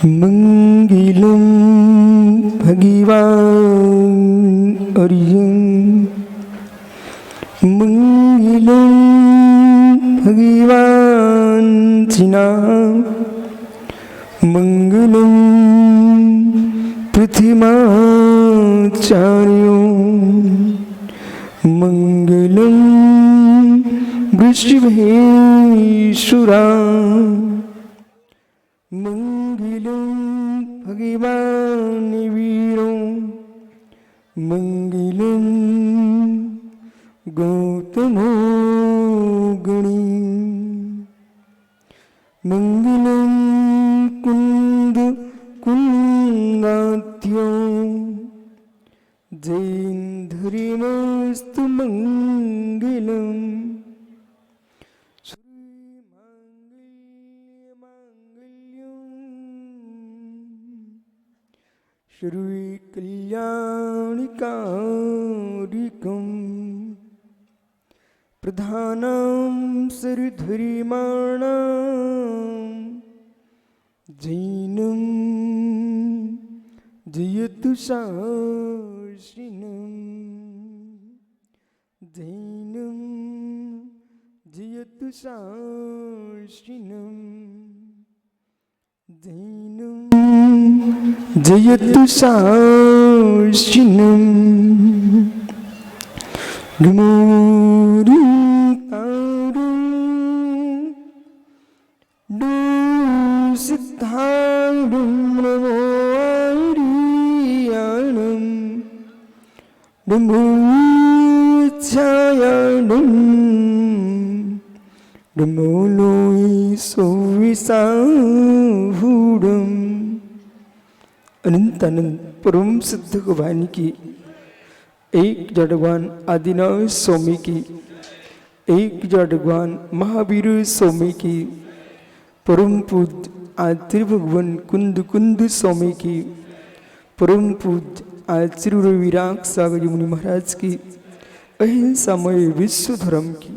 मंगलम भगवान अर्जुन मंगलम भगवान चिना मंगलम पृथ्वीमाचार्यो मंगलम वृषभेश्वरा मंगलम भगवान वीरो मंगलम गौतमो गणी मंगलम कुंद कुंदात्यो जैन्धर्मस्तु मंगलम श्री कल्याणकारिकं प्रधानं सर्वधर्माणां जैनं जयतु शास्त्रिनं जैनं जयतु शास्त्रिनं जैनं जयतु शास्त्रिनं नमोरुतारं सिद्धारं नमो आर्याणं नमो छायाणं नमो लोई सोविसाहुडं अनंत अनंत परम सिद्ध भगवान की एक जड़वान आदिनाथ स्वामी की एक जड़वान महावीर स्वामी की परम पूज्य आचार्य भगवान कुंद कुंद स्वामी की परम पूज्य आचार्य विराग सागर मुनि महाराज की अहिंसामय विश्व धर्म की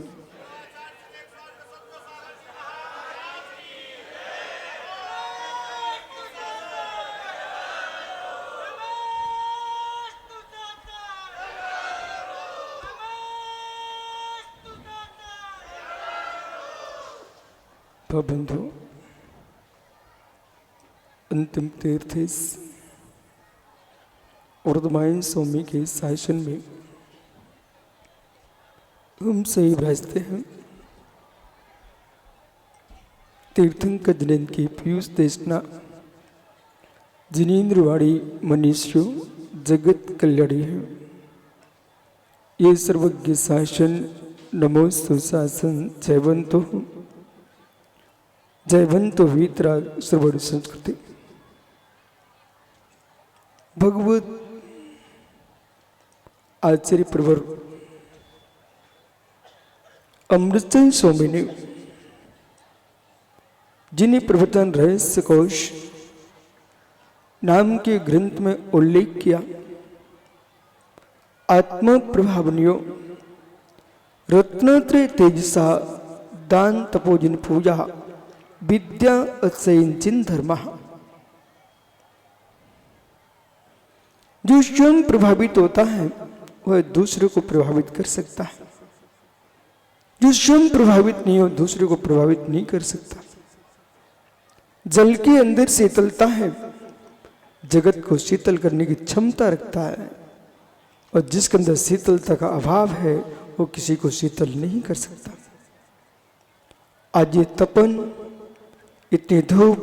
बंधु अंतिम तीर्थ वर्धमान स्वामी के शासन में हम सही भाजते हैं। तीर्थंकर जिनेन्द्र की पीयूष देशना जिनेन्द्रवाड़ी मनुष्यों जगत कल्याणी है। ये सर्वज्ञ शासन नमो सुशासन जयवंतो वीतरा सर्वड़ संस्कृति भगवत आचार्य प्रवर अमृतचंद स्वामी ने जिन्हें प्रवर्तन रहस्य कोश नाम के ग्रंथ में उल्लेख किया, आत्मा प्रभावनियो रत्नत्रय तेजसा दान तपोजन पूजा विद्या असंचिन धर्म जो स्वयं प्रभावित होता है वह दूसरे को प्रभावित कर सकता है, जो स्वयं प्रभावित नहीं हो दूसरे को प्रभावित नहीं कर सकता। जल के अंदर शीतलता है, जगत को शीतल करने की क्षमता रखता है, और जिसके अंदर शीतलता का अभाव है वो किसी को शीतल नहीं कर सकता। आज ये तपन इतनी धूप,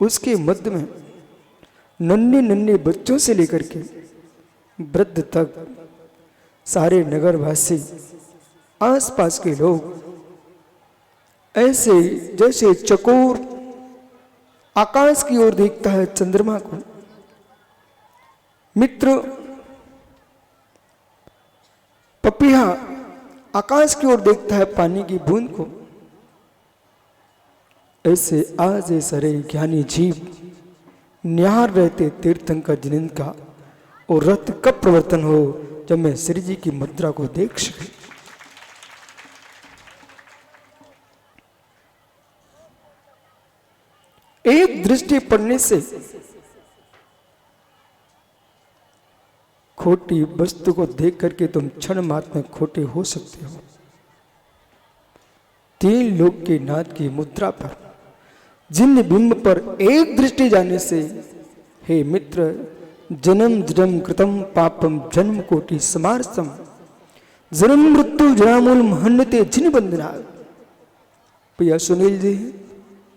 उसके मध्य में नन्हे नन्हे बच्चों से लेकर के वृद्ध तक सारे नगरवासी आसपास के लोग ऐसे जैसे चकोर आकाश की ओर देखता है चंद्रमा को, मित्र पपीहा आकाश की ओर देखता है पानी की बूंद को, ऐसे आज ये सारे ज्ञानी जीव निहार रहते तीर्थंकर जिनेन्द्र का और रथ कब प्रवर्तन हो जब मैं श्री जी की मुद्रा को देख सकूं। एक दृष्टि पड़ने से खोटी वस्तु को देख करके तुम क्षण मात्र में खोटे हो सकते हो। 3 लोक के नाथ की मुद्रा पर जिन बिंब पर एक दृष्टि जाने से, हे मित्र, जन्म जन्म कृतम पापम जन्म कोटि समारसम, जन्म मृत्यु जरामूल महन्नते जिन बंधना। भैया सुनील जी,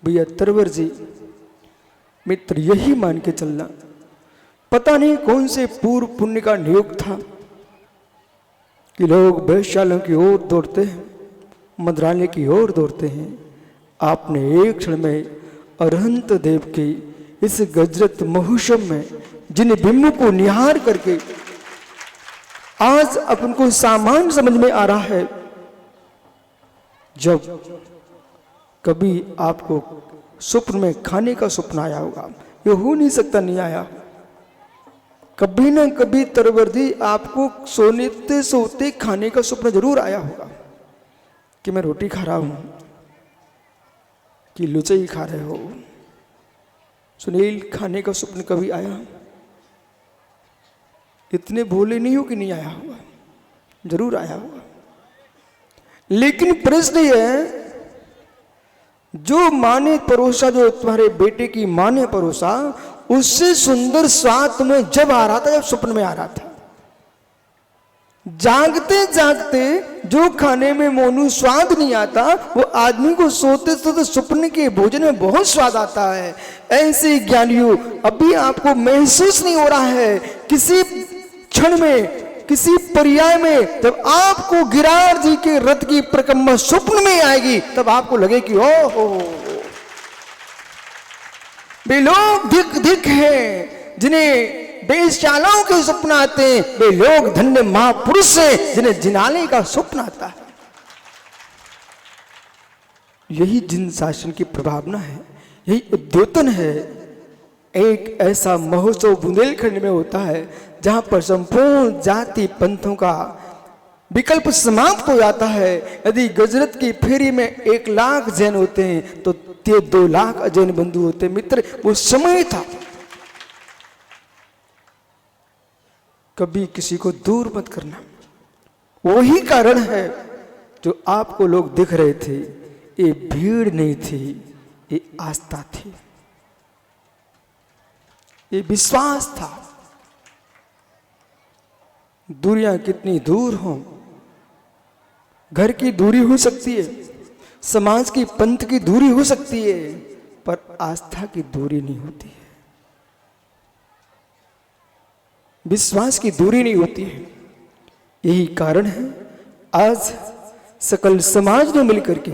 भैया तरवर जी, मित्र यही मान के चलना, पता नहीं कौन से पूर्व पुण्य का नियोग था कि लोग वैश्यालयों की ओर दौड़ते हैं, मदरालय की ओर दौड़ते हैं। आपने एक क्षण में अरहंत देव की इस गजरत महोत्सव में जिन बिंब को निहार करके आज अपन को सामान्य समझ में आ रहा है, जब कभी आपको स्वप्न में खाने का सपना आया होगा, ये हो नहीं सकता नहीं आया, कभी ना कभी तरवर्दी आपको सोते सोते खाने का सपना जरूर आया होगा कि मैं रोटी खा रहा हूं कि लुचई खा रहे हो। सुनील, खाने का स्वप्न कभी आया? इतने भोले नहीं हो कि नहीं आया होगा, जरूर आया होगा। लेकिन प्रश्न यह है, जो माँ ने परोसा, जो तुम्हारे बेटे की माँ ने परोसा, उससे सुंदर स्वाद तुम्हें जब आ रहा था, जब स्वप्न में आ रहा था। जागते जागते जो खाने में मोनू स्वाद नहीं आता, वो आदमी को सोते सोते स्वप्न के भोजन में बहुत स्वाद आता है। ऐसे ज्ञानियों, अभी आपको महसूस नहीं हो रहा है, किसी क्षण में, किसी पर्याय में जब आपको गिरार जी के रथ की परिक्रमा स्वप्न में आएगी, तब आपको लगे कि ओ हो, वे लोग धिक धिक हैं जिन्हें वेश्यालाओं के स्वप्न आते हैं, वे लोग धन्य महापुरुष हैं जिन्हें जिनाने का स्वप्न आता है। यही जिन शासन की प्रभावना है, यही उद्योतन है। एक ऐसा महोत्सव बुंदेलखंड में होता है जहां पर संपूर्ण जाति पंथों का विकल्प समाप्त हो जाता है। यदि गजरत की फेरी में 1 लाख जैन होते हैं तो 2 लाख अजैन बंधु होते। मित्र, वो समय था। कभी किसी को दूर मत करना। वही कारण है जो आपको लोग दिख रहे थे, ये भीड़ नहीं थी, ये आस्था थी, ये विश्वास था। दूरियां कितनी दूर हों, घर की दूरी हो सकती है, समाज की पंथ की दूरी हो सकती है, पर आस्था की दूरी नहीं होती है, विश्वास की दूरी नहीं होती है। यही कारण है आज सकल समाज ने मिलकर के,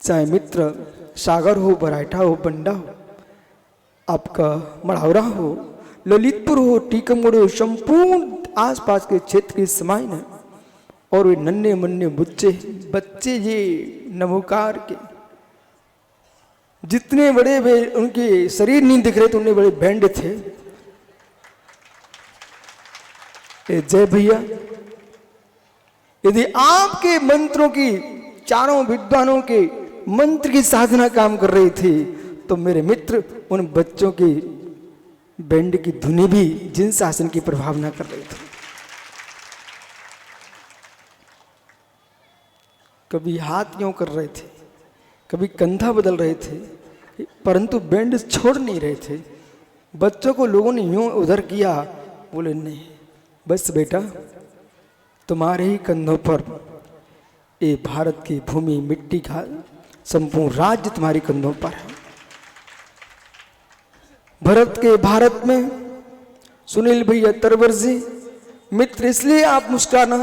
चाहे मित्र सागर हो, बराइठा हो, बंडा हो, आपका मढ़ौरा हो, ललितपुर हो, टीकमगढ़ हो, संपूर्ण आसपास के क्षेत्र के समाज है, और वे नन्हे मुन्ने बच्चे ये नमोकार के, जितने बड़े वे उनके शरीर नहीं दिख रहे थे, उतने बड़े बैंड थे। जय भैया, यदि आपके मंत्रों की, चारों विद्वानों के मंत्र की साधना काम कर रही थी, तो मेरे मित्र उन बच्चों की बैंड की धुनी भी जिन शासन की प्रभावना कर रही थी। कभी हाथ यूं कर रहे थे, कभी कंधा बदल रहे थे, परंतु बैंड छोड़ नहीं रहे थे। बच्चों को लोगों ने यूं उधर किया, बोले नहीं बस बेटा, तुम्हारे ही कंधों पर ये भारत की भूमि, मिट्टी का संपूर्ण राज्य तुम्हारे कंधों पर है। भारत में सुनील भैया तरवर जी, मित्र इसलिए आप मुस्कुराना,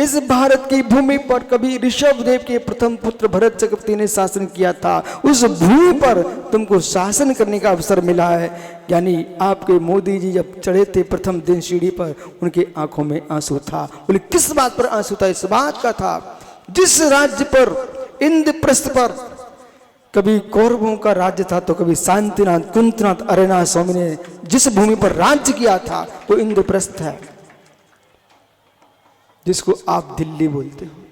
इस भारत की भूमि पर कभी ऋषभ देव के प्रथम पुत्र भरत चक्रवर्ती ने शासन किया था। उस भूमि पर तुमको शासन करने का अवसर मिला है। यानी आपके मोदी जी जब चढ़े थे प्रथम दिन सीढ़ी पर, उनके आंखों में आंसू था। बोले किस बात पर आंसू था? इस बात का था, जिस राज्य पर, इंद्रप्रस्थ पर कभी कौरवों का राज्य था, तो कभी शांतिनाथ, कुंतनाथ, अरेनाथ स्वामी ने जिस भूमि पर राज्य किया था वो इंद्रप्रस्थ है, जिसको आप दिल्ली बोलते हो।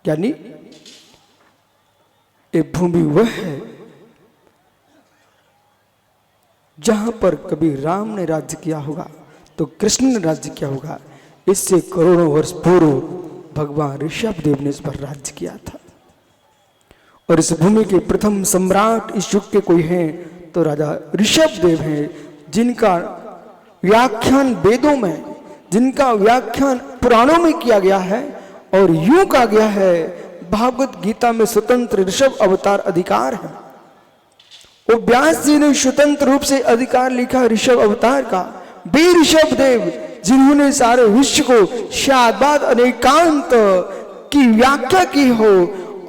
यानी ये भूमि वह है जहां पर कभी राम ने राज्य किया होगा तो कृष्ण ने राज्य किया होगा। इससे करोड़ों वर्ष पूर्व भगवान ऋषभदेव ने इस पर राज्य किया था। और इस भूमि के प्रथम सम्राट इस युग के कोई हैं तो राजा ऋषभदेव हैं, जिनका व्याख्यान वेदों में, जिनका व्याख्यान पुराणों में किया गया है। और यूं कहा गया है भागवत गीता में स्वतंत्र ऋषभ अवतार अधिकार है। वो व्यास जी ने स्वतंत्र रूप से अधिकार लिखा ऋषभ अवतार का। वे ऋषभदेव जिन्होंने सारे विश्व को शादबाद अनेकांत की व्याख्या की हो,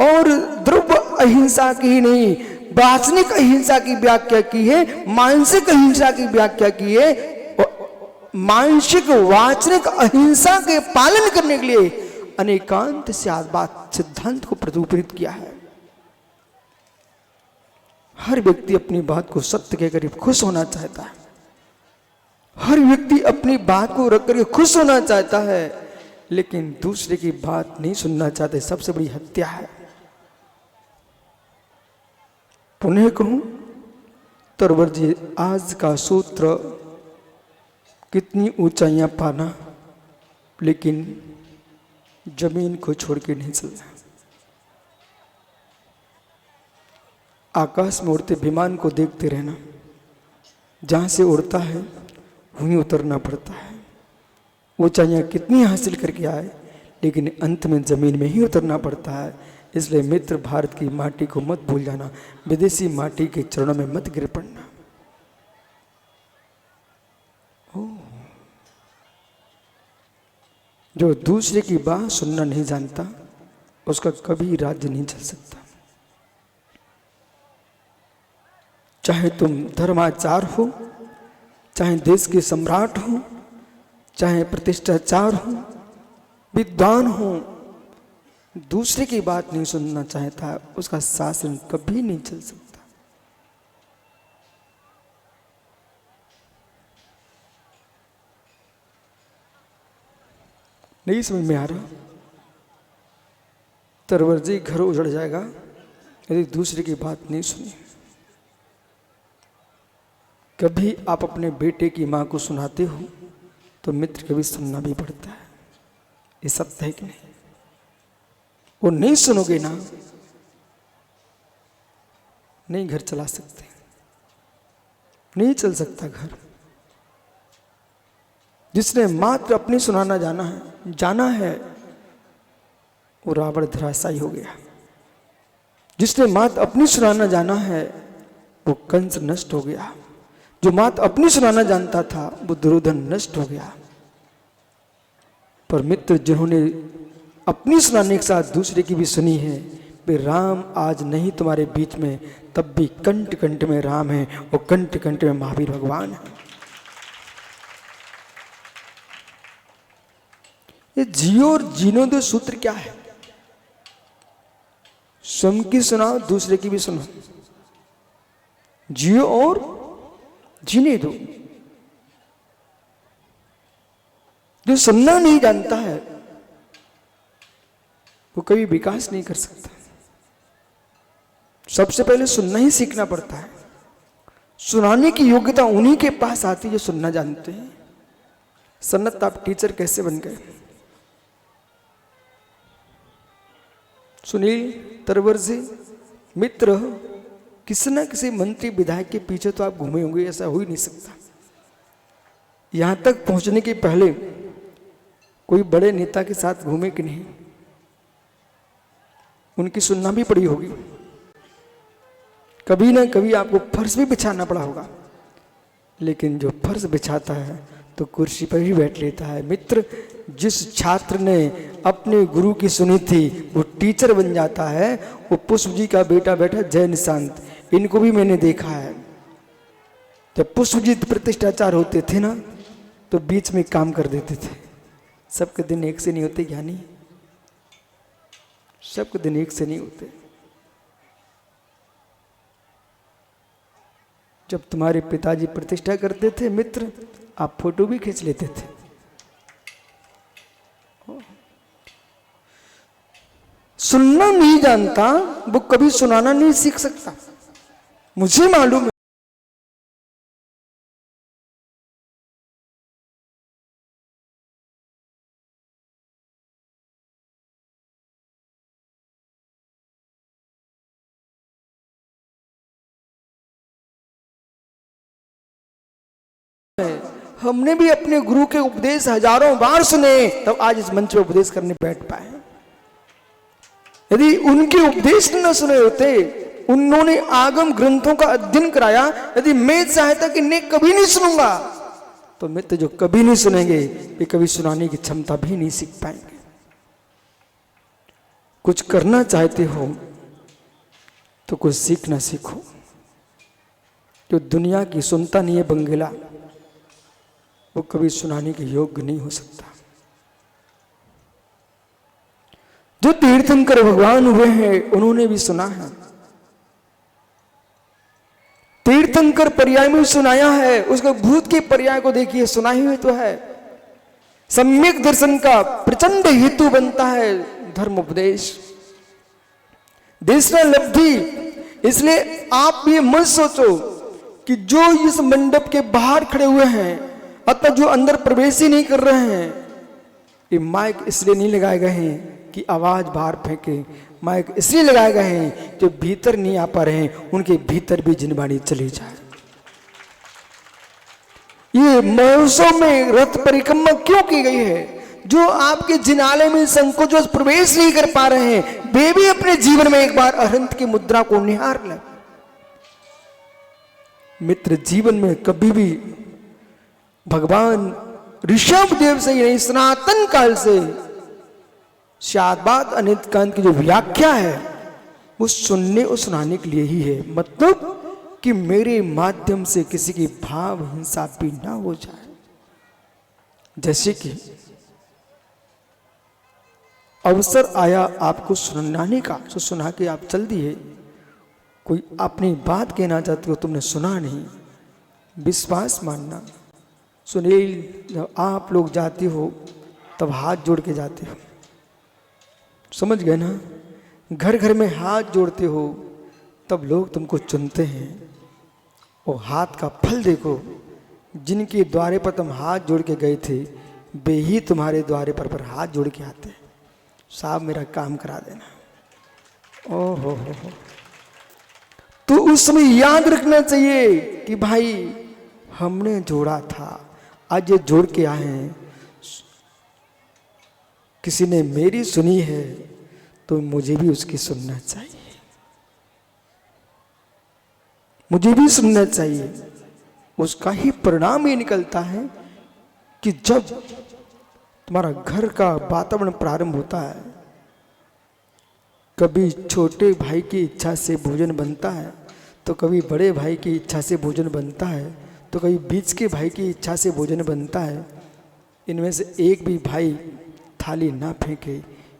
और द्रव्य अहिंसा की ही नहीं, वासनिक अहिंसा की व्याख्या की है, मानसिक अहिंसा की व्याख्या की है। मानसिक वाचनिक अहिंसा के पालन करने के लिए अनेकांत शादबाद सिद्धांत को प्रदूषित किया है। हर व्यक्ति अपनी बात को सत्य कहकर खुश होना चाहता है। हर व्यक्ति अपनी बात को रख करके खुश होना चाहता है, लेकिन दूसरे की बात नहीं सुनना चाहते। सबसे बड़ी हत्या है। पुनः कहूं तरवर जी, आज का सूत्र कितनी ऊंचाइयां पाना, लेकिन जमीन को छोड़ के नहीं चलना। आकाश में उड़ते विमान को देखते रहना, जहां से उड़ता है वहीं उतरना पड़ता है। ऊंचाइयां कितनी हासिल करके आए, लेकिन अंत में जमीन में ही उतरना पड़ता है। इसलिए मित्र, भारत की माटी को मत भूल जाना, विदेशी माटी के चरणों में मत गिर पड़ना। जो दूसरे की बात सुनना नहीं जानता, उसका कभी राज्य नहीं चल सकता। चाहे तुम धर्माचार हो, चाहे देश के सम्राट हो, चाहे प्रतिष्ठाचार हो, विद्वान हो, दूसरे की बात नहीं सुनना चाहता, उसका शासन कभी नहीं चल सकता। नहीं समझ में आ रहा? तरवर जी, घर उजड़ जाएगा यदि दूसरे की बात नहीं सुनी। कभी आप अपने बेटे की मां को सुनाते हो तो मित्र कभी सुनना भी पड़ता है। ये सत्य है कि नहीं? वो नहीं सुनोगे ना, नहीं घर चला सकते, नहीं चल सकता घर। जिसने मात्र अपनी सुनाना जाना है वो रावण धराशायी हो गया। जिसने मात्र अपनी सुनाना जाना है वो कंस नष्ट हो गया। जो मात्र अपनी सुनाना जानता था वो दुर्योधन नष्ट हो गया। पर मित्र, जिन्होंने अपनी सुनाने के साथ दूसरे की भी सुनी है, वे राम आज नहीं तुम्हारे बीच में, तब भी कंठ कंठ में राम है और कंठ कंठ में महावीर भगवान है। ये जियो और जीने दो सूत्र क्या है? स्वयं की सुनाओ, दूसरे की भी सुनो। जियो और जीने दो। जो सुनना नहीं जानता है वो कभी विकास नहीं कर सकता। सबसे पहले सुनना ही सीखना पड़ता है। सुनाने की योग्यता उन्हीं के पास आती है जो सुनना जानते हैं। सन्नत, आप टीचर कैसे बन गए? सुनील, तरवर जी, मित्र, किसी न किसी मंत्री विधायक के पीछे तो आप घूमे होंगे, ऐसा हो ही नहीं सकता। यहां तक पहुंचने के पहले कोई बड़े नेता के साथ घूमे कि नहीं? उनकी सुनना भी पड़ी होगी। कभी ना कभी आपको फर्श भी बिछाना पड़ा होगा, लेकिन जो फर्श बिछाता है तो कुर्सी पर ही बैठ लेता है। मित्र, जिस छात्र ने अपने गुरु की सुनी थी वो टीचर बन जाता है। वो पुष्प जी का बेटा बैठा जय निशांत, इनको भी मैंने देखा है। जब पुष्प जी प्रतिष्ठाचार होते थे ना तो बीच में काम कर देते थे। सबके दिन एक से नहीं होते ज्ञानी, सबके दिन एक से नहीं होते। जब तुम्हारे पिताजी प्रतिष्ठा करते थे मित्र, आप फोटो भी खींच लेते थे। सुनना नहीं जानता वो कभी सुनाना नहीं सीख सकता। मुझे मालूम है। हमने भी अपने गुरु के उपदेश हजारों बार सुने, तब आज इस मंच पर उपदेश करने बैठ पाए। यदि उनके उपदेश न सुने होते, उन्होंने आगम ग्रंथों का अध्ययन कराया, यदि मैं चाहता कि मैं कभी नहीं सुनूंगा, तो मित्र जो कभी नहीं सुनेंगे वे कभी सुनाने की क्षमता भी नहीं सीख पाएंगे। कुछ करना चाहते हो तो कुछ सीखना सीखो। जो दुनिया की सुनता नहीं है बंगला, वो कभी सुनाने के योग्य नहीं हो सकता। जो तीर्थंकर भगवान हुए हैं उन्होंने भी सुना है। तीर्थंकर पर्याय में सुनाया है, उसके भूत के पर्याय को देखिए, सुना ही हुई तो है। सम्यक दर्शन का प्रचंड हेतु बनता है धर्म उपदेश, देशना लब्धि। इसलिए आप ये मत सोचो कि जो इस मंडप के बाहर खड़े हुए हैं अथवा जो अंदर प्रवेश ही नहीं कर रहे हैं, ये माइक इसलिए नहीं लगाए गए हैं कि आवाज बाहर फेंके, माइक इसलिए लगाए गए हैं जो भीतर नहीं आ पा रहे हैं उनके भीतर भी जिनवाणी चली जाए। ये महोत्सव में रथ परिक्रमा क्यों की गई है? जो आपके जिनालय में संकोच प्रवेश नहीं कर पा रहे हैं, वे भी अपने जीवन में एक बार अरहंत की मुद्रा को निहार लें। मित्र, जीवन में कभी भी भगवान ऋषभ देव से ही नहीं, सनातन काल से शादबाद अनित कांत की जो व्याख्या है वो सुनने और सुनाने के लिए ही है। मतलब कि मेरे माध्यम से किसी की भाव हिंसा भी ना हो जाए। जैसे कि अवसर आया आपको सुनाने का, तो सुना के आप चल दिए। कोई अपनी बात कहना चाहते हो, तुमने सुना नहीं, विश्वास मानना। सुनील, जब आप लोग जाते हो तब हाथ जोड़ के जाते हो, समझ गए ना? घर घर में हाथ जोड़ते हो तब लोग तुमको चुनते हैं। और हाथ का फल देखो, जिनके द्वारे पर तुम हाथ जोड़ के गए थे वे ही तुम्हारे द्वारे पर हाथ जोड़ के आते हैं, साहब मेरा काम करा देना। ओहो हो। तो उस समय याद रखना चाहिए कि भाई हमने जोड़ा था, आज ये जोड़ के आए हैं। किसी ने मेरी सुनी है तो मुझे भी उसकी सुनना चाहिए, मुझे भी सुनना चाहिए। उसका ही परिणाम ये निकलता है कि जब तुम्हारा घर का वातावरण प्रारंभ होता है, कभी छोटे भाई की इच्छा से भोजन बनता है, तो कभी बड़े भाई की इच्छा से भोजन बनता है, तो कभी बीच के भाई की इच्छा से भोजन बनता है। इनमें से एक भी भाई थाली ना फेंके,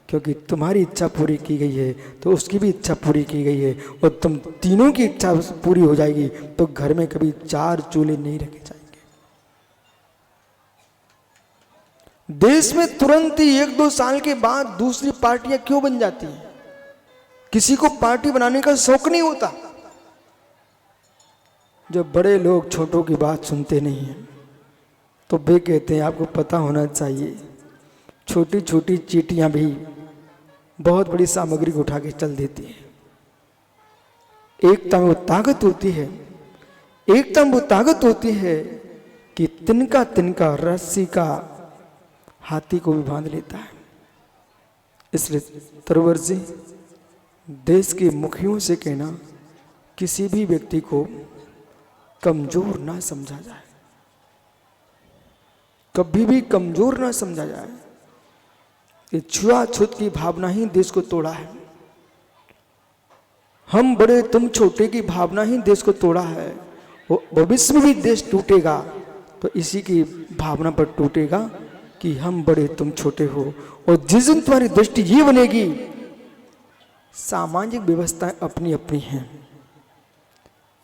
क्योंकि तुम्हारी इच्छा पूरी की गई है तो उसकी भी इच्छा पूरी की गई है, और तुम तीनों की इच्छा पूरी हो जाएगी तो घर में कभी 4 चूल्हे नहीं रखे जाएंगे। देश में तुरंत ही 1-2 साल के बाद दूसरी पार्टियां क्यों बन जाती हैं? किसी को पार्टी बनाने का शौक नहीं होता। जब बड़े लोग छोटों की बात सुनते नहीं हैं तो वे कहते हैं आपको पता होना चाहिए, छोटी छोटी चींटियां भी बहुत बड़ी सामग्री को उठा के चल देती है। एकता में वो ताकत होती है, एकता में वो ताकत होती है कि तिनका तिनका रस्सी का हाथी को भी बांध लेता है। इसलिए तरवर जी, देश के मुखियों से कहना, किसी भी व्यक्ति को कमजोर ना समझा जाए, कभी भी कमजोर ना समझा जाए। ये छुआछूत की भावना ही देश को तोड़ा है। हम बड़े तुम छोटे की भावना ही देश को तोड़ा है। वो भविष्य में भी देश टूटेगा तो इसी की भावना पर टूटेगा कि हम बड़े तुम छोटे हो। और जिस दिन तुम्हारी दृष्टि ये बनेगी, सामाजिक व्यवस्थाएं अपनी अपनी हैं,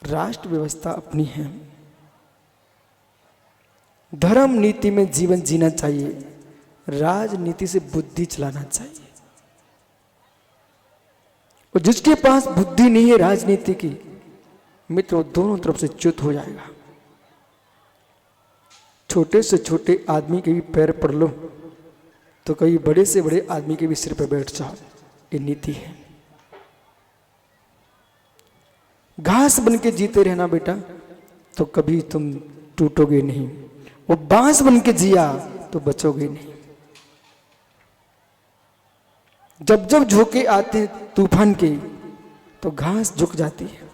राष्ट्र व्यवस्था अपनी है, धर्म नीति में जीवन जीना चाहिए, राजनीति से बुद्धि चलाना चाहिए। और जिसके पास बुद्धि नहीं है राजनीति की, मित्र वो दोनों तरफ से च्युत हो जाएगा। छोटे से छोटे आदमी के भी पैर पड़ लो तो कभी बड़े से बड़े आदमी के भी सिर पर बैठ जाओ, ये नीति है। घास बन के जीते रहना बेटा तो कभी तुम टूटोगे नहीं, वो बांस बन के जिया तो बचोगे नहीं। जब जब झोंके आते तूफान के तो घास झुक जाती है,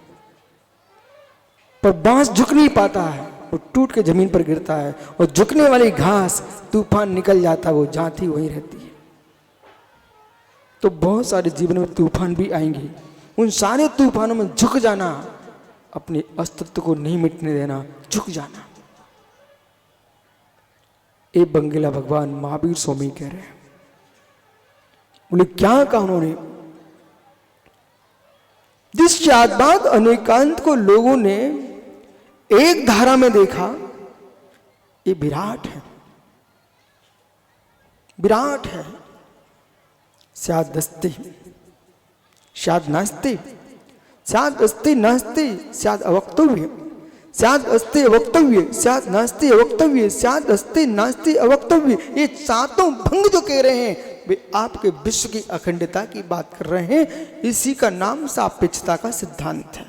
पर बांस झुक नहीं पाता है, वो टूट के जमीन पर गिरता है। और झुकने वाली घास तूफान निकल जाता है, वो जहां थी वहीं रहती है। तो बहुत सारे जीवन में तूफान भी आएंगे, उन सारे तूफानों में झुक जाना, अपने अस्तित्व को नहीं मिटने देना, झुक जाना। ये बंगला भगवान महावीर स्वामी कह रहे हैं। बोले क्या कहा उन्होंने? जिस शादबाद अनेकांत को लोगों ने एक धारा में देखा, ये विराट है, विराट है। स्याद अस्ति स्याद नास्ति, स्याद अस्ति नास्ति स्याद अवक्तव्य, स्याद अस्ति अवक्तव्य, स्याद नास्ति अवक्तव्य, स्याद अस्ति नास्ति अवक्तव्य। ये सातों भंग जो कह रहे हैं वे आपके विश्व की अखंडता की बात कर रहे हैं। इसी का नाम सापेक्षता का सिद्धांत है।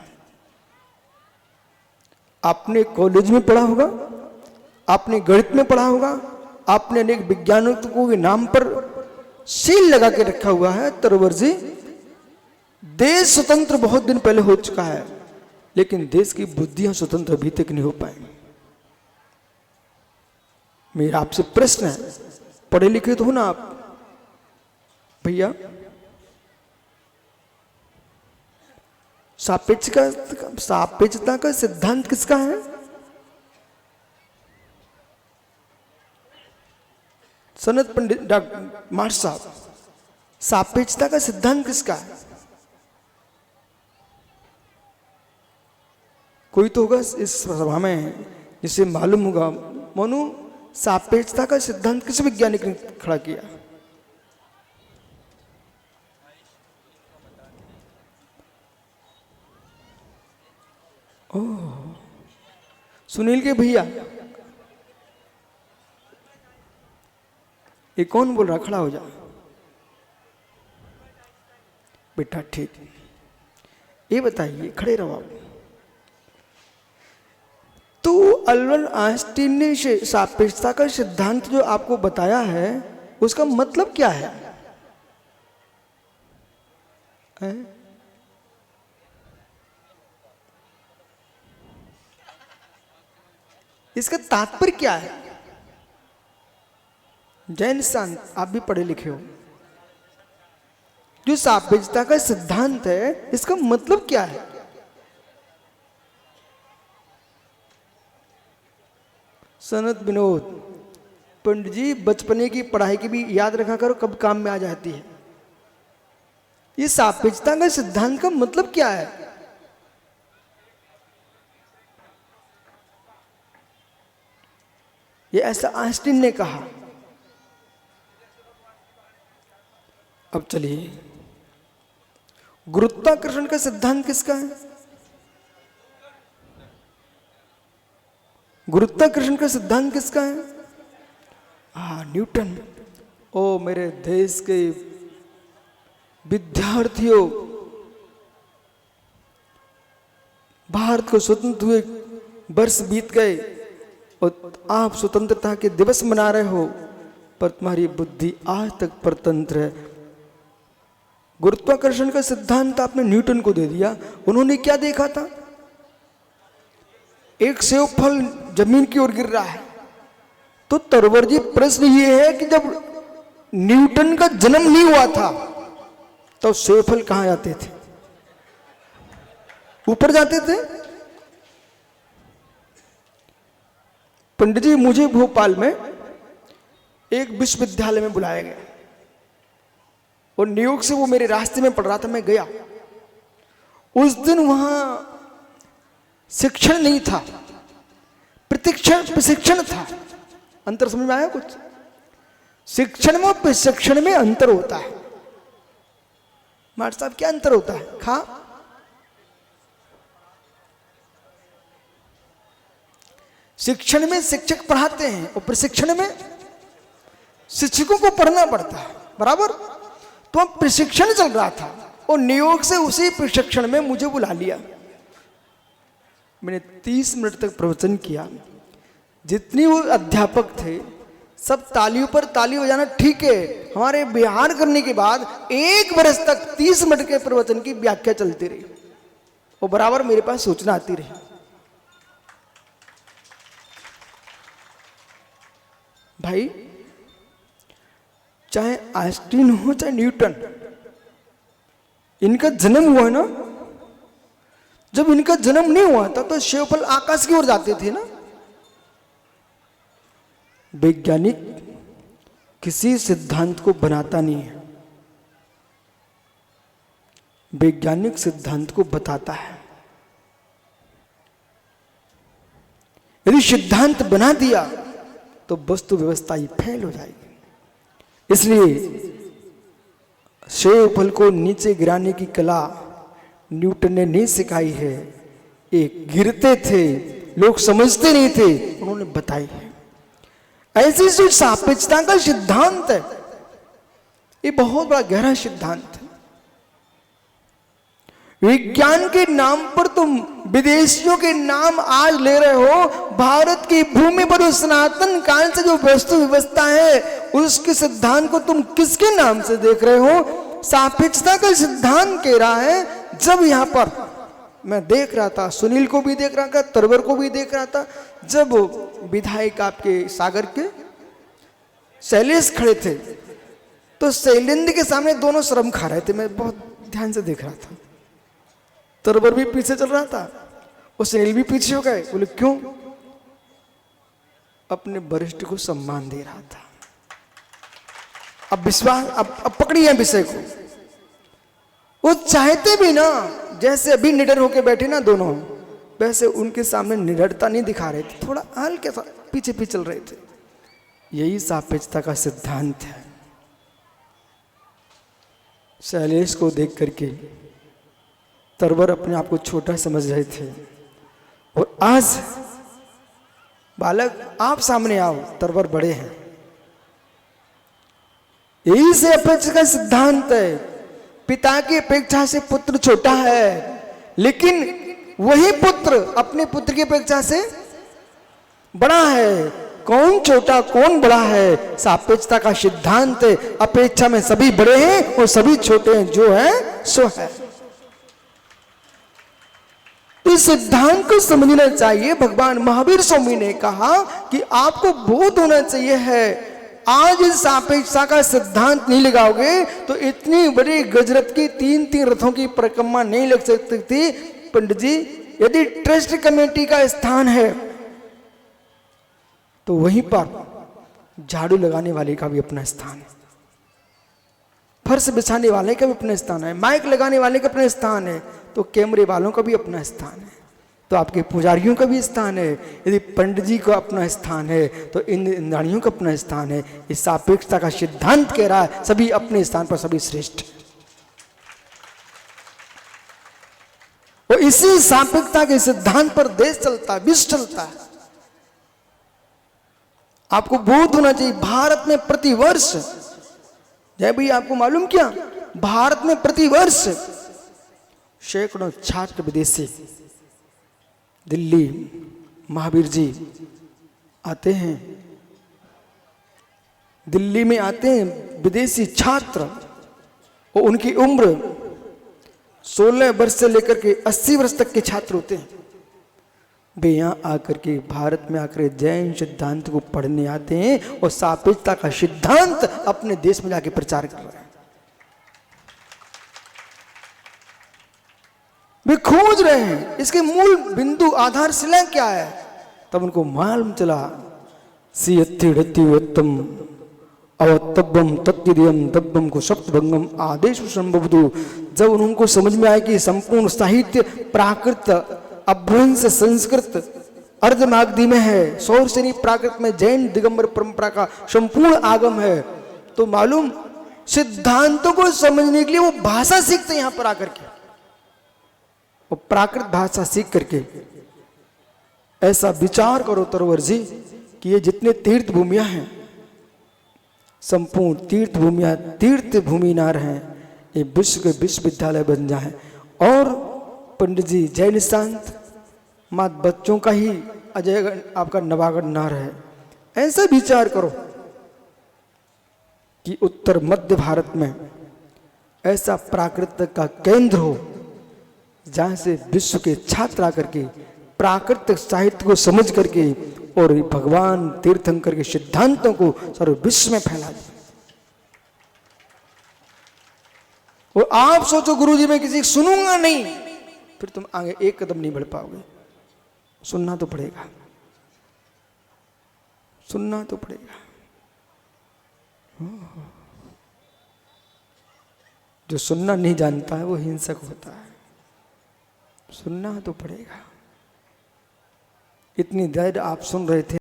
आपने कॉलेज में पढ़ा होगा, आपने गणित में पढ़ा होगा, आपने अनेक विज्ञानों के नाम पर सील लगा के रखा हुआ है तरवर जी। देश स्वतंत्र बहुत दिन पहले हो चुका है, लेकिन देश की बुद्धियां स्वतंत्र अभी तक नहीं हो पाए। मेरा आपसे प्रश्न है, पढ़े लिखे तो हो ना आप भैया? सापेक्षता का सिद्धांत किसका है? सनत पंडित डॉक्टर मार साहब, सापेक्षता का सिद्धांत किसका है? कोई तो होगा इस सभा में जिसे मालूम होगा। मोनू, सापेक्षता का सिद्धांत किस वैज्ञानिक ने खड़ा किया? ओह, सुनील के भैया। ये कौन बोल रहा? खड़ा हो जा बेटा। ठीक, ये बताइए, खड़े रहो आप। तो अल्बर्ट आइंस्टीन ने सापेक्षता का सिद्धांत जो आपको बताया है, उसका मतलब क्या है? इसका तात्पर्य क्या है? जैन शांत, आप भी पढ़े लिखे हो। जो सापेक्षता का सिद्धांत है, इसका मतलब क्या है? सनत विनोद, पंडित जी बचपने की पढ़ाई की भी याद रखा करो, कब काम में आ जाती है। ये सापेक्षता का सिद्धांत का मतलब क्या है? ये ऐसा आइंस्टीन ने कहा। अब चलिए, गुरुत्वाकर्षण का सिद्धांत किसका है? गुरुत्वाकर्षण का सिद्धांत किसका है? न्यूटन। ओ मेरे देश के विद्यार्थियों, भारत को स्वतंत्र हुए वर्ष बीत गए और आप स्वतंत्रता के दिवस मना रहे हो, पर तुम्हारी बुद्धि आज तक परतंत्र है। गुरुत्वाकर्षण का सिद्धांत आपने न्यूटन को दे दिया। उन्होंने क्या देखा था? एक सेब फल जमीन की ओर गिर रहा है। तो तरवर जी, प्रश्न ये है कि जब न्यूटन का जन्म नहीं हुआ था तो सेब फल कहां जाते थे? ऊपर जाते थे। पंडित जी, मुझे भोपाल में एक विश्वविद्यालय में बुलाया गया और न्यूयॉर्क से वो मेरे रास्ते में पड़ रहा था, मैं गया। उस दिन वहां शिक्षण नहीं था, प्रशिक्षण था। अंतर समझ में आया कुछ? शिक्षण में प्रशिक्षण में अंतर होता है। मास्टर साहब क्या अंतर होता है? खा शिक्षण में शिक्षक पढ़ाते हैं और प्रशिक्षण में शिक्षकों को पढ़ना पड़ता है, बराबर। तो अब प्रशिक्षण चल रहा था और नियोग से उसी प्रशिक्षण में मुझे बुला लिया। मैंने 30 मिनट तक प्रवचन किया। जितनी वो अध्यापक थे सब तालियों पर ताली बजाना ठीक है। हमारे बिहार करने के बाद 1 वर्ष तक 30 मिनट के प्रवचन की व्याख्या चलती रही और बराबर मेरे पास सूचना आती रही। भाई चाहे आइंस्टीन हो चाहे न्यूटन, इनका जन्म हुआ ना, जब इनका जन्म नहीं हुआ था तो शिवफल आकाश की ओर जाते थे ना। वैज्ञानिक किसी सिद्धांत को बनाता नहीं है, वैज्ञानिक सिद्धांत को बताता है। यदि सिद्धांत बना दिया तो वस्तु व्यवस्था ही फेल हो जाएगी। इसलिए सेब को नीचे गिराने की कला न्यूटन ने नहीं सिखाई है। एक गिरते थे, लोग समझते नहीं थे, उन्होंने बताई है। ऐसी जो सापेक्षता का सिद्धांत है, ये बहुत बड़ा गहरा सिद्धांत है। विज्ञान के नाम पर तुम विदेशियों के नाम आज ले रहे हो। भारत की भूमि पर उस सनातन काल से जो वस्तु व्यवस्था है उसके सिद्धांत को तुम किसके नाम से देख रहे हो? सापेक्षता का सिद्धांत कह रहा है। जब यहां पर मैं देख रहा था, सुनील को भी देख रहा था, तरवर को भी देख रहा था, जब विधायक आपके सागर के शैलेश खड़े थे तो शैलेंद्र के सामने दोनों शर्म खा रहे थे। मैं बहुत ध्यान से देख रहा था। तरवर भी पीछे चल रहा था और सुनील भी पीछे हो गए। बोले क्यों? अपने वरिष्ठ को सम्मान दे रहा था। अब विश्वास, अब पकड़िए विषय को। वो चाहते भी ना, जैसे अभी निडर होके बैठे ना दोनों, वैसे उनके सामने निडरता नहीं दिखा रहे थे, थोड़ा हल्के सा पीछे पीछे चल रहे थे। यही सापेक्षता का सिद्धांत है। शैलेश को देख करके तरवर अपने आप को छोटा समझ रहे थे और आज बालक आप सामने आओ, तरवर बड़े हैं। यही से अपेक्षा का सिद्धांत है। पिता की अपेक्षा से पुत्र छोटा है, लेकिन वही पुत्र अपने पुत्र की अपेक्षा से बड़ा है। कौन छोटा कौन बड़ा है? सापेक्षता का सिद्धांत है। अपेक्षा में सभी बड़े हैं और सभी छोटे हैं, जो है सो है। इस सिद्धांत को समझना चाहिए। भगवान महावीर स्वामी ने कहा कि आपको बोध होना चाहिए है। आज इस सापेक्षता का सिद्धांत नहीं लगाओगे तो इतनी बड़ी गजरथ की 3-3 रथों की परिक्रमा नहीं लग सकती थी। पंडित जी, यदि ट्रस्ट कमेटी का स्थान है तो वहीं पर झाड़ू लगाने वाले का भी अपना स्थान है, फर्श बिछाने वाले का भी अपना स्थान है, माइक लगाने वाले का अपना स्थान है, तो कैमरे वालों का भी अपना स्थान है, तो आपके पुजारियों का भी स्थान है। यदि पंडित जी का अपना स्थान है तो इंद्राणियों का अपना स्थान है। इस सापेक्षता का सिद्धांत कह रहा है सभी अपने स्थान पर सभी श्रेष्ठ। और इसी सापेक्षता के सिद्धांत पर देश चलता है, विश्व चलता है। आपको बोध होना चाहिए। भारत में प्रतिवर्ष, जय भैया आपको मालूम क्या, भारत में प्रतिवर्ष सैकड़ों छात्र विदेशी दिल्ली महावीर जी आते हैं। दिल्ली में आते हैं विदेशी छात्र और उनकी उम्र 16 वर्ष से लेकर के 80 वर्ष तक के छात्र होते हैं। वे यहाँ आकर के भारत में आकर जैन सिद्धांत को पढ़ने आते हैं और सापेक्षता का सिद्धांत अपने देश में जाके प्रचार कर रहे हैं। वे खोज रहे हैं इसके मूल बिंदु आधारशिला क्या है। तब उनको मालूम चला सियत्तिड़त्तिवत्तम अवत्तब्बम तत्तिदियम तब्बम को सप्तभंगम आदेश संभवतु। जब उनको समझ में आया कि संपूर्ण साहित्य प्राकृत अभ्रंश संस्कृत अर्धमागधी में है, सौर सेनी प्राकृत में जैन दिगंबर परंपरा का संपूर्ण आगम है, तो मालूम सिद्धांतों को समझने के लिए वो भाषा सीखते हैं यहां पर आकर के, वो प्राकृत भाषा सीख करके ऐसा विचार करो तरोवर जी कि ये जितने तीर्थ भूमियां हैं, संपूर्ण तीर्थ भूमियां तीर्थ भूमि ना रहे, ये विश्व के विश्वविद्यालय बन जाए और पंडित जी जय निशांत मात बच्चों का ही अजय आपका नवागढ़ ना रहे। ऐसा विचार करो कि उत्तर मध्य भारत में ऐसा प्राकृतिक का केंद्र हो जहां से विश्व के छात्र आकर के प्राकृतिक साहित्य को समझ करके और भगवान तीर्थंकर के सिद्धांतों को सारे विश्व में फैला दे। और आप सोचो गुरुजी मैं किसी सुनूंगा नहीं, फिर तुम आगे एक कदम नहीं बढ़ पाओगे। सुनना तो पड़ेगा, सुनना तो पड़ेगा। जो सुनना नहीं जानता है वो हिंसक होता है, सुनना तो पड़ेगा। इतनी देर आप सुन रहे थे,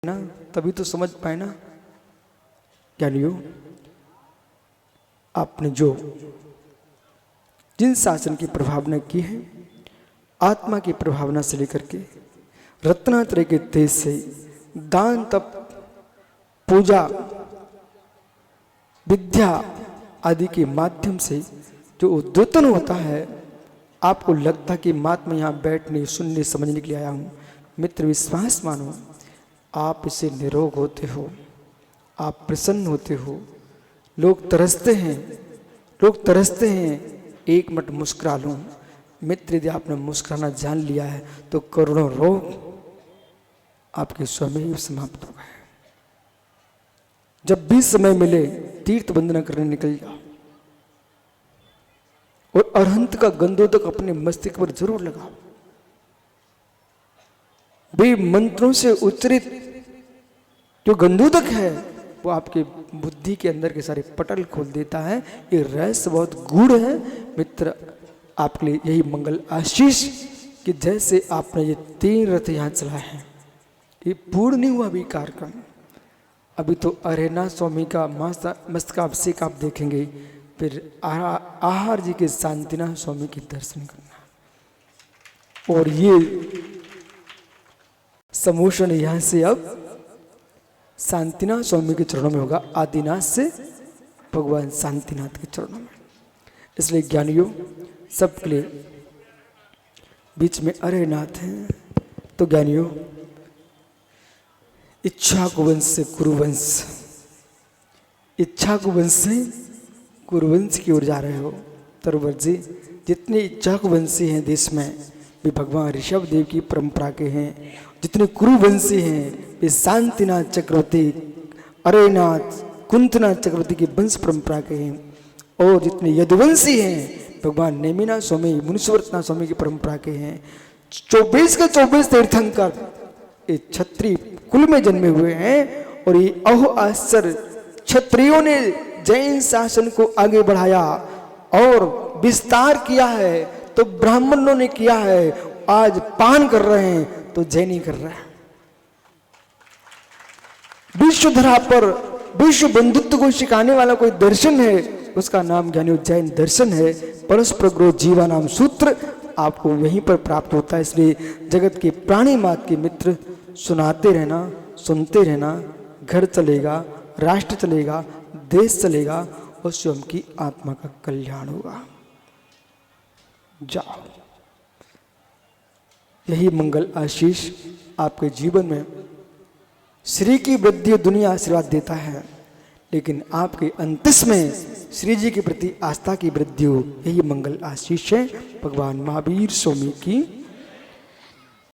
ना, तभी तो समझ पाए ना ज्ञानियों। आपने जो जिन शासन की प्रभावना की है, आत्मा की प्रभावना से लेकर के रत्नात्रय के तेज से दान तप पूजा विद्या आदि के माध्यम से जो उद्योतन होता है, आपको लगता कि महात्मा यहाँ बैठने सुनने समझने के लिए आया हूँ। मित्र विश्वास मानो, आप इसे निरोग होते हो, आप प्रसन्न होते हो। लोग तरसते हैं, लोग तरसते हैं, एक मिनट मुस्कुरा लो। मित्र यदि आपने मुस्कुराना जान लिया है तो करोड़ों रोग आपके स्वयं ही समाप्त हो गए। जब भी समय मिले तीर्थ वंदना करने निकल जाओ और अरहंत का गंधोदक अपने मस्तिष्क पर जरूर लगाओ। वे मंत्रों से उच्चरित जो गंधोदक है वो आपके बुद्धि के अंदर के सारे पटल खोल देता है। ये रहस्य बहुत गूढ़ है मित्र। आपके लिए यही मंगल आशीष कि जैसे आपने ये 3 रथ यहाँ चलाए हैं, ये पूर्ण नहीं हुआ अभी कार्यक्रम। अभी तो अरेना स्वामी का मस्तकाभिषेक आप देखेंगे, फिर आहार जी के शांतिनाथ स्वामी के दर्शन करना, और ये समोषण यहाँ से अब शांतिनाथ स्वामी के चरणों में होगा, आदिनाथ से भगवान शांतिनाथ के चरणों में। इसलिए ज्ञानियों सबके लिए बीच में अरेनाथ हैं। तो ज्ञानियों इच्छा को वंश से कुरुवंश, इच्छा को वंश से कुरुवंश की ओर जा रहे हो। तरुवर जी जितने इच्छा को वंशी हैं देश में वे भगवान ऋषभ देव की परंपरा के हैं। जितने कुरुवंशी हैं वे शांतिनाथ चक्रवर्ती, अरेनाथ, कुंतनाथ चक्रवर्ती की वंश परंपरा के हैं। और जितने यदुवंशी हैं भगवान नेमिनाथ स्वामी, मुनीश्वरनाथ स्वामी की परंपरा के हैं। 24 के 24 तीर्थंकर ये क्षत्रिय कुल में जन्मे हुए हैं। और ये अहो आश्चर्य क्षत्रियों ने जैन शासन को आगे बढ़ाया और विस्तार किया है, तो ब्राह्मणों ने किया है। आज पान कर रहे हैं तो जैनी कर रहे हैं। विश्व धरा पर विश्व बंधुत्व को सिखाने वाला कोई दर्शन है, उसका नाम ज्ञानी जैन दर्शन है। परस्पर ग्रोह जीवा नाम सूत्र आपको वहीं पर प्राप्त होता है। इसलिए जगत के प्राणी मात के मित्र सुनाते रहना, सुनते रहना। घर चलेगा, राष्ट्र चलेगा, देश चलेगा और स्वयं की आत्मा का कल्याण होगा। जाओ, यही मंगल आशीष आपके जीवन में श्री की वृद्धि दुनिया आशीर्वाद देता है, लेकिन आपके अंतस में श्री जी के प्रति आस्था की वृद्धि हो, यही मंगल आशीष है। भगवान महावीर स्वामी की